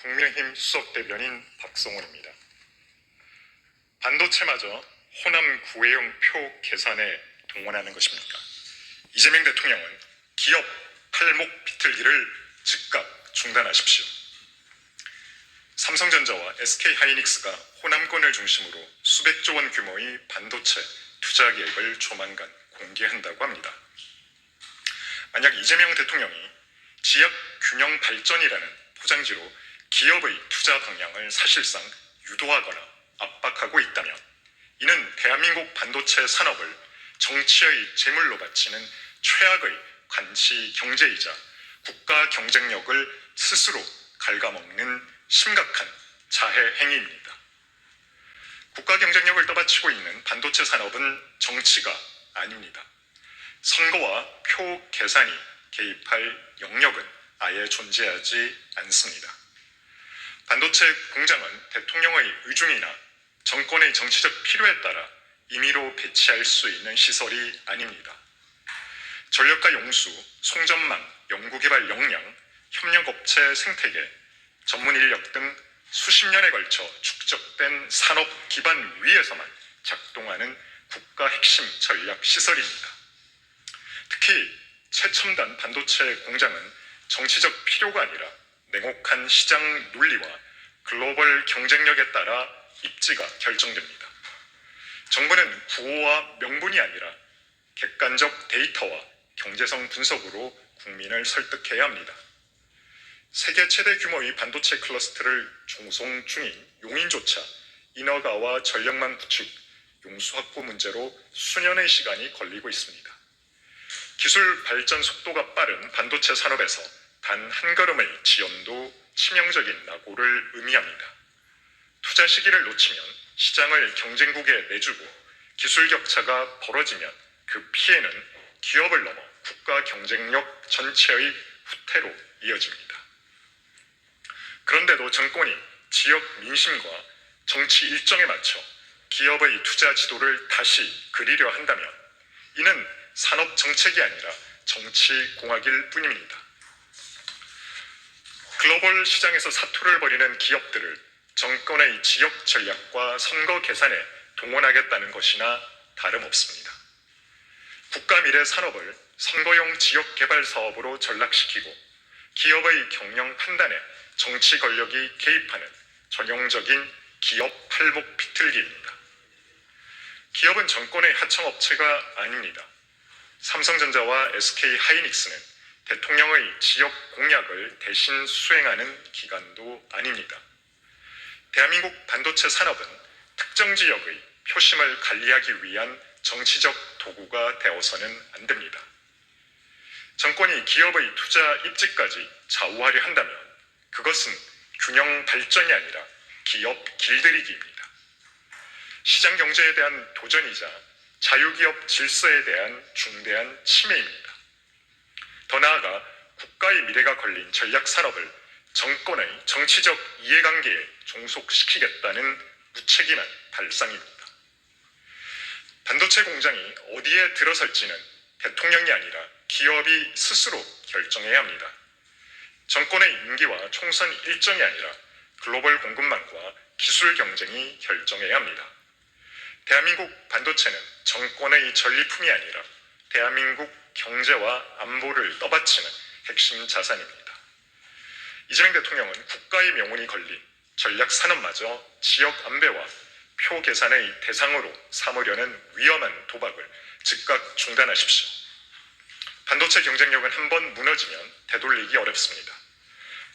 국민의힘 수석대변인 박성원입니다. 반도체마저 호남 구애용 표 계산에 동원하는 것입니까? 이재명 대통령은 기업 팔목 비틀기를 즉각 중단하십시오. 삼성전자와 SK하이닉스가 호남권을 중심으로 수백조 원 규모의 반도체 투자 계획을 조만간 공개한다고 합니다. 만약 이재명 대통령이 지역 균형 발전이라는 포장지로 기업의 투자 방향을 사실상 유도하거나 압박하고 있다면 이는 대한민국 반도체 산업을 정치의 제물로 바치는 최악의 관치 경제이자 국가 경쟁력을 스스로 갉아먹는 심각한 자해 행위입니다. 국가 경쟁력을 떠받치고 있는 반도체 산업은 정치가 아닙니다. 선거와 표 계산이 개입할 영역은 아예 존재하지 않습니다. 반도체 공장은 대통령의 의중이나 정권의 정치적 필요에 따라 임의로 배치할 수 있는 시설이 아닙니다. 전력과 용수, 송전망, 연구개발 역량, 협력업체 생태계, 전문 인력 등 수십 년에 걸쳐 축적된 산업 기반 위에서만 작동하는 국가 핵심 전략 시설입니다. 특히 최첨단 반도체 공장은 정치적 필요가 아니라 냉혹한 시장 논리와 글로벌 경쟁력에 따라 입지가 결정됩니다. 정부는 구호와 명분이 아니라 객관적 데이터와 경제성 분석으로 국민을 설득해야 합니다. 세계 최대 규모의 반도체 클러스터를 조성 중인 용인조차 인허가와 전력망 구축, 용수 확보 문제로 수년의 시간이 걸리고 있습니다. 기술 발전 속도가 빠른 반도체 산업에서 단 한 걸음의 지연도 치명적인 낙오를 의미합니다. 투자 시기를 놓치면 시장을 경쟁국에 내주고 기술 격차가 벌어지면 그 피해는 기업을 넘어 국가 경쟁력 전체의 후퇴로 이어집니다. 그런데도 정권이 지역 민심과 정치 일정에 맞춰 기업의 투자 지도를 다시 그리려 한다면 이는 산업 정책이 아니라 정치 공학일 뿐입니다. 글로벌 시장에서 사투를 벌이는 기업들을 정권의 지역 전략과 선거 계산에 동원하겠다는 것이나 다름없습니다. 국가 미래 산업을 선거용 지역 개발 사업으로 전락시키고 기업의 경영 판단에 정치 권력이 개입하는 전형적인 기업 팔목 비틀기입니다. 기업은 정권의 하청업체가 아닙니다. 삼성전자와 SK하이닉스는 대통령의 지역 공약을 대신 수행하는 기관도 아닙니다. 대한민국 반도체 산업은 특정 지역의 표심을 관리하기 위한 정치적 도구가 되어서는 안 됩니다. 정권이 기업의 투자 입지까지 좌우하려 한다면 그것은 균형 발전이 아니라 기업 길들이기입니다. 시장 경제에 대한 도전이자 자유기업 질서에 대한 중대한 침해입니다. 더 나아가 국가의 미래가 걸린 전략 산업을 정권의 정치적 이해관계에 종속시키겠다는 무책임한 발상입니다. 반도체 공장이 어디에 들어설지는 대통령이 아니라 기업이 스스로 결정해야 합니다. 정권의 임기와 총선 일정이 아니라 글로벌 공급망과 기술 경쟁이 결정해야 합니다. 대한민국 반도체는 정권의 전리품이 아니라 대한민국 경제와 안보를 떠받치는 핵심 자산입니다. 이재명 대통령은 국가의 명운이 걸린 전략 산업마저 지역 안배와 표 계산의 대상으로 삼으려는 위험한 도박을 즉각 중단하십시오. 반도체 경쟁력은 한번 무너지면 되돌리기 어렵습니다.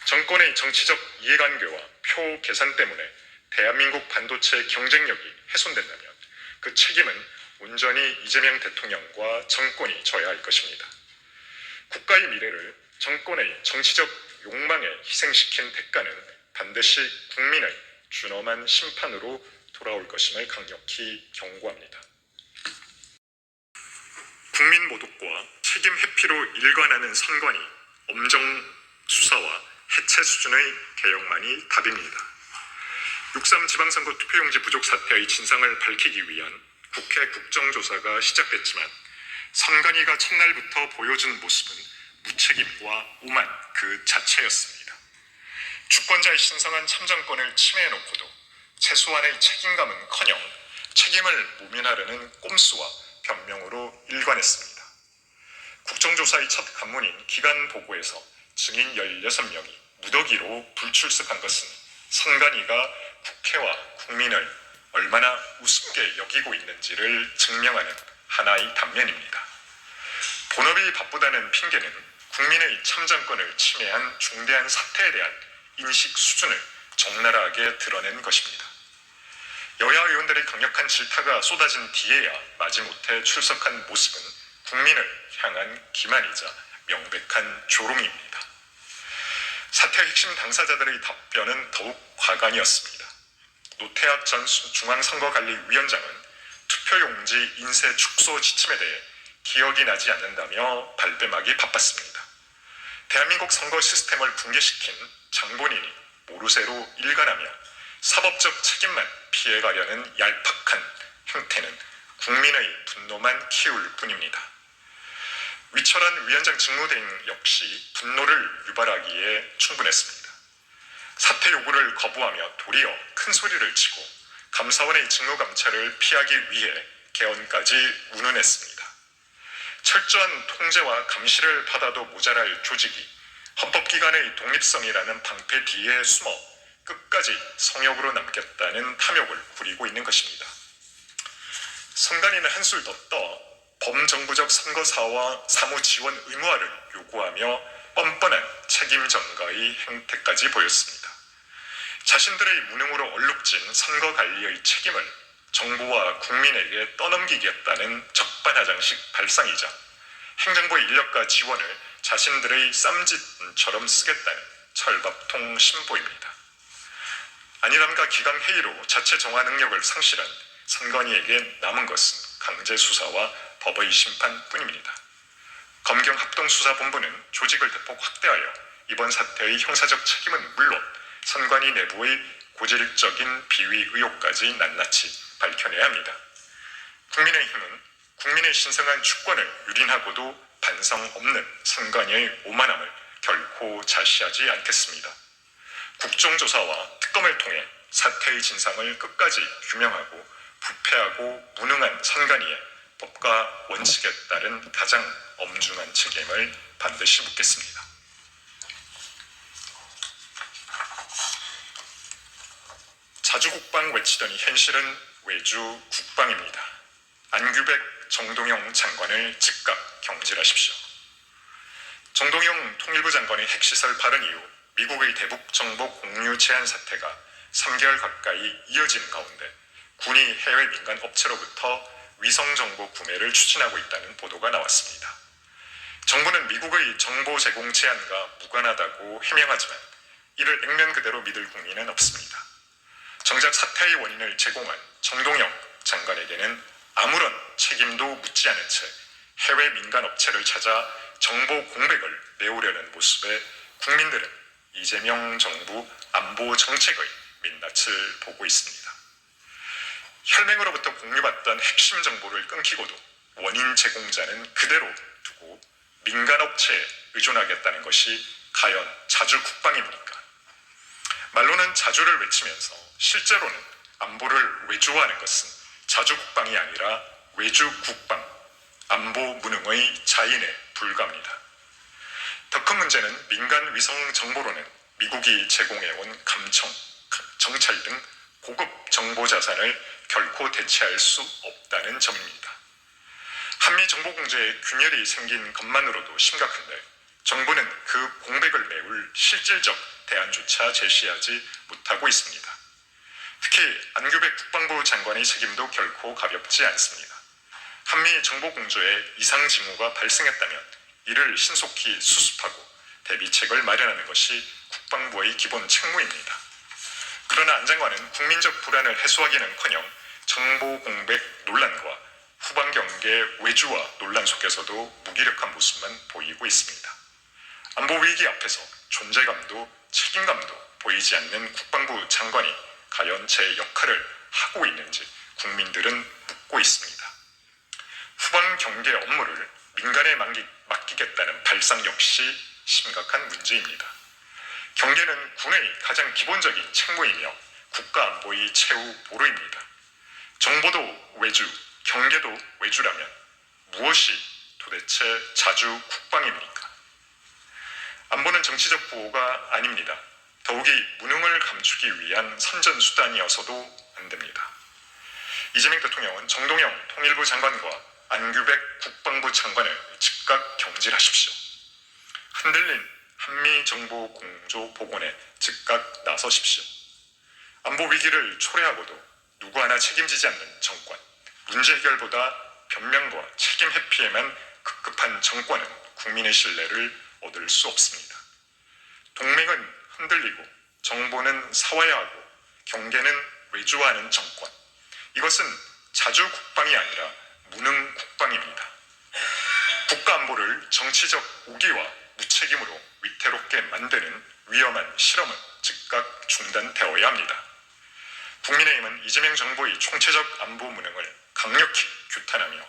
정권의 정치적 이해관계와 표 계산 때문에 대한민국 반도체 경쟁력이 훼손된다면 그 책임은 온전히 이재명 대통령과 정권이 져야 할 것입니다. 국가의 미래를 정권의 정치적 욕망에 희생시킨 대가는 반드시 국민의 준엄한 심판으로 돌아올 것임을 강력히 경고합니다. 국민 모독과 책임 회피로 일관하는 선관위, 엄정 수사와 해체 수준의 개혁만이 답입니다. 6.3 지방선거 투표용지 부족 사태의 진상을 밝히기 위한 국회 국정조사가 시작됐지만 선관위가 첫날부터 보여준 모습은 무책임과 오만 그 자체였습니다. 주권자의 신성한 참정권을 침해해놓고도 최소한의 책임감은커녕 책임을 모면하려는 꼼수와 변명으로 일관했습니다. 국정조사의 첫 관문인 기간보고에서 증인 16명이 무더기로 불출석한 것은 선관위가 국회와 국민을 얼마나 우습게 여기고 있는지를 증명하는 하나의 단면입니다. 본업이 바쁘다는 핑계는 국민의 참정권을 침해한 중대한 사태에 대한 인식 수준을 적나라하게 드러낸 것입니다. 여야 의원들의 강력한 질타가 쏟아진 뒤에야 마지못해 출석한 모습은 국민을 향한 기만이자 명백한 조롱입니다. 사태 핵심 당사자들의 답변은 더욱 과간이었습니다. 노태학 전 중앙선거관리위원장은 투표용지 인쇄 축소 지침에 대해 기억이 나지 않는다며 발뺌하기 바빴습니다. 대한민국 선거 시스템을 붕괴시킨 장본인이 모르쇠로 일관하며 사법적 책임만 피해가려는 얄팍한 행태는 국민의 분노만 키울 뿐입니다. 위철한 위원장 직무대행 역시 분노를 유발하기에 충분했습니다. 사퇴 요구를 거부하며 도리어 큰 소리를 치고 감사원의 직무감찰을 피하기 위해 개헌까지 운운했습니다. 철저한 통제와 감시를 받아도 모자랄 조직이 헌법기관의 독립성이라는 방패 뒤에 숨어 끝까지 성역으로 남겼다는 탐욕을 부리고 있는 것입니다. 선관위는 한술 더 떠 범정부적 선거사와 사무지원 의무화를 요구하며 뻔뻔한 책임 전가의 행태까지 보였습니다. 자신들의 무능으로 얼룩진 선거관리의 책임을 정부와 국민에게 떠넘기겠다는 적반하장식 발상이자 행정부의 인력과 지원을 자신들의 쌈짓처럼 쓰겠다는 철밥통 신보입니다. 안일함과 기강회의로 자체 정화 능력을 상실한 선관위에게 남은 것은 강제 수사와 법의 심판뿐입니다. 검경합동수사본부는 조직을 대폭 확대하여 이번 사태의 형사적 책임은 물론 선관위 내부의 고질적인 비위 의혹까지 낱낱이 밝혀내야 합니다. 국민의힘은 국민의 신성한 주권을 유린하고도 반성 없는 선관위의 오만함을 결코 자시하지 않겠습니다. 국정조사와 특검을 통해 사태의 진상을 끝까지 규명하고 부패하고 무능한 선관위에 법과 원칙에 따른 가장 엄중한 책임을 반드시 묻겠습니다. 자주 국방 외치더니 현실은 외주 국방입니다. 안규백, 정동영 장관을 즉각 경질하십시오. 정동영 통일부 장관의 핵시설 발언 이후 미국의 대북 정보 공유 제한 사태가 3개월 가까이 이어진 가운데 군이 해외 민간 업체로부터 위성정보 구매를 추진하고 있다는 보도가 나왔습니다. 정부는 미국의 정보 제공 제한과 무관하다고 해명하지만 이를 액면 그대로 믿을 국민은 없습니다. 정작 사태의 원인을 제공한 정동영 장관에게는 아무런 책임도 묻지 않은 채 해외 민간 업체를 찾아 정보 공백을 메우려는 모습에 국민들은 이재명 정부 안보 정책의 민낯을 보고 있습니다. 혈맹으로부터 공유받던 핵심 정보를 끊기고도 원인 제공자는 그대로 두고 민간 업체에 의존하겠다는 것이 과연 자주 국방입니까? 말로는 자주를 외치면서 실제로는 안보를 외주화하는 것은 자주 국방이 아니라 외주 국방, 안보 무능의 자인에 불과합니다. 더 큰 문제는 민간 위성 정보로는 미국이 제공해온 감청, 정찰 등 고급 정보 자산을 결코 대체할 수 없다는 점입니다. 한미 정보 공조에 균열이 생긴 것만으로도 심각한데 정부는 그 공백을 메울 실질적 대안조차 제시하지 못하고 있습니다. 특히 안규백 국방부 장관의 책임도 결코 가볍지 않습니다. 한미 정보 공조에 이상 징후가 발생했다면 이를 신속히 수습하고 대비책을 마련하는 것이 국방부의 기본 책무입니다. 그러나 안 장관은 국민적 불안을 해소하기는커녕 정보 공백 논란과 후방 경계 외주화 논란 속에서도 무기력한 모습만 보이고 있습니다. 안보 위기 앞에서 존재감도 책임감도 보이지 않는 국방부 장관이 과연 제 역할을 하고 있는지 국민들은 묻고 있습니다. 후방 경계 업무를 민간에 맡기겠다는 발상 역시 심각한 문제입니다. 경계는 군의 가장 기본적인 책무이며 국가안보의 최후 보루입니다. 정보도 외주, 경계도 외주라면 무엇이 도대체 자주 국방입니까? 안보는 정치적 보호가 아닙니다. 더욱이 무능을 감추기 위한 선전수단이어서도 안 됩니다. 이재명 대통령은 정동영 통일부 장관과 안규백 국방부 장관을 즉각 경질하십시오. 흔들린 한미정보공조 복원에 즉각 나서십시오. 안보 위기를 초래하고도 누구 하나 책임지지 않는 정권, 문제 해결보다 변명과 책임 회피에만 급급한 정권은 국민의 신뢰를 얻을 수 없습니다. 동맹은 흔들리고 정보는 사화야하고 경계는 외주화하는 정권. 이것은 자주 국방이 아니라 무능 국방입니다. 국가안보를 정치적 오기와 무책임으로 위태롭게 만드는 위험한 실험은 즉각 중단되어야 합니다. 국민의힘은 이재명 정부의 총체적 안보 무능을 강력히 규탄하며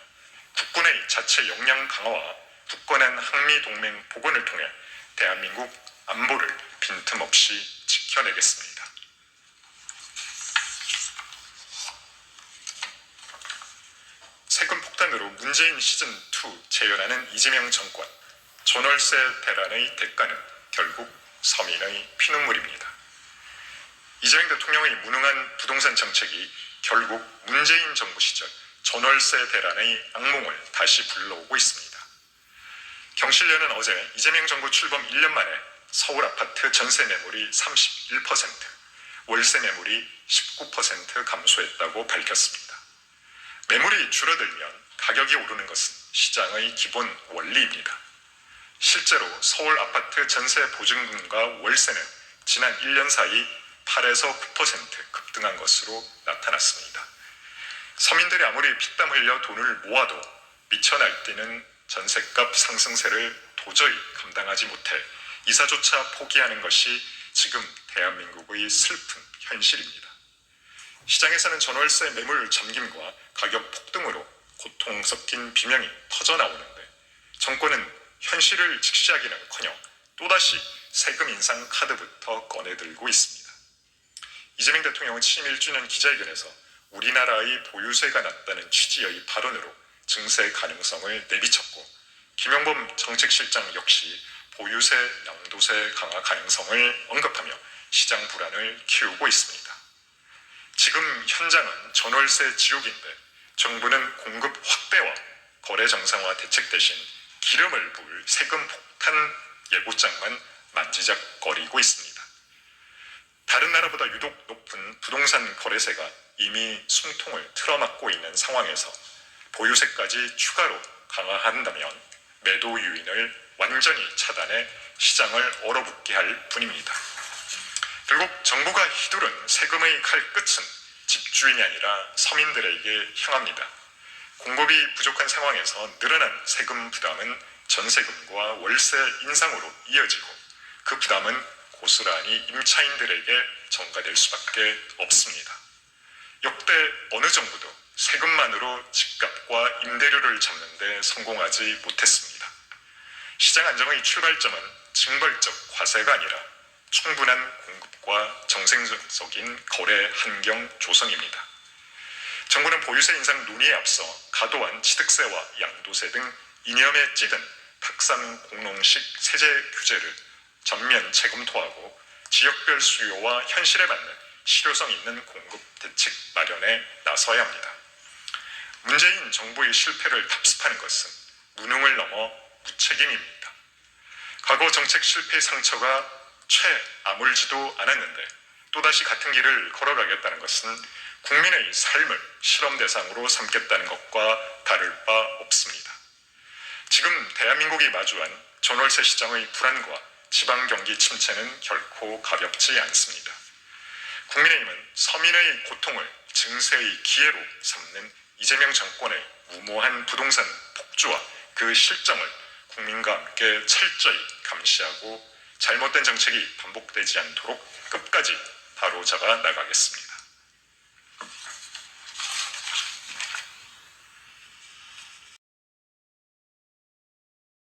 국군의 자체 역량 강화와 굳건한 한미동맹 복원을 통해 대한민국 안보를 빈틈없이 지켜내겠습니다. 세금 폭탄으로 문재인 시즌2 재현하는 이재명 정권. 전월세 대란의 대가는 결국 서민의 피눈물입니다. 이재명 대통령의 무능한 부동산 정책이 결국 문재인 정부 시절 전월세 대란의 악몽을 다시 불러오고 있습니다. 경실련은 어제 이재명 정부 출범 1년 만에 서울 아파트 전세 매물이 31%, 월세 매물이 19% 감소했다고 밝혔습니다. 매물이 줄어들면 가격이 오르는 것은 시장의 기본 원리입니다. 실제로 서울 아파트 전세 보증금과 월세는 지난 1년 사이 8에서 9% 급등한 것으로 나타났습니다. 서민들이 아무리 피땀 흘려 돈을 모아도 미쳐 날뛰는 전셋값 상승세를 도저히 감당하지 못해 이사조차 포기하는 것이 지금 대한민국의 슬픈 현실입니다. 시장에서는 전월세 매물 잠김과 가격 폭등으로 고통 섞인 비명이 터져나오는데 정권은 현실을 직시하기는커녕 또다시 세금 인상 카드부터 꺼내들고 있습니다. 이재명 대통령은 취임 1주년 기자회견에서 우리나라의 보유세가 낮다는 취지의 발언으로 증세 가능성을 내비쳤고 김용범 정책실장 역시 보유세, 양도세 강화 가능성을 언급하며 시장 불안을 키우고 있습니다. 지금 현장은 전월세 지옥인데 정부는 공급 확대와 거래 정상화 대책 대신 기름을 부을 세금 폭탄 예고장만 만지작거리고 있습니다. 다른 나라보다 유독 높은 부동산 거래세가 이미 숨통을 틀어막고 있는 상황에서 보유세까지 추가로 강화한다면 매도 유인을 완전히 차단해 시장을 얼어붙게 할 뿐입니다. 결국 정부가 휘두른 세금의 칼끝은 집주인이 아니라 서민들에게 향합니다. 공급이 부족한 상황에서 늘어난 세금 부담은 전세금과 월세 인상으로 이어지고 그 부담은 고스란히 임차인들에게 전가될 수밖에 없습니다. 역대 어느 정부도 세금만으로 집값과 임대료를 잡는 데 성공하지 못했습니다. 시장 안정의 출발점은 징벌적 과세가 아니라 충분한 공급과 정상적인 거래 환경 조성입니다. 정부는 보유세 인상 논의에 앞서 과도한 취득세와 양도세 등 이념에 찌든 탁상 공론식 세제 규제를 전면 재검토하고 지역별 수요와 현실에 맞는 실효성 있는 공급 대책 마련에 나서야 합니다. 문재인 정부의 실패를 답습하는 것은 무능을 넘어 무책임입니다. 과거 정책 실패의 상처가 채 아물지도 않았는데 또다시 같은 길을 걸어가겠다는 것은 국민의 삶을 실험 대상으로 삼겠다는 것과 다를 바 없습니다. 지금 대한민국이 마주한 전월세 시장의 불안과 지방 경기 침체는 결코 가볍지 않습니다. 국민의힘은 서민의 고통을 증세의 기회로 삼는 이재명 정권의 무모한 부동산 폭주와 그 실정을 국민과 함께 철저히 감시하고 잘못된 정책이 반복되지 않도록 끝까지 바로잡아 나가겠습니다.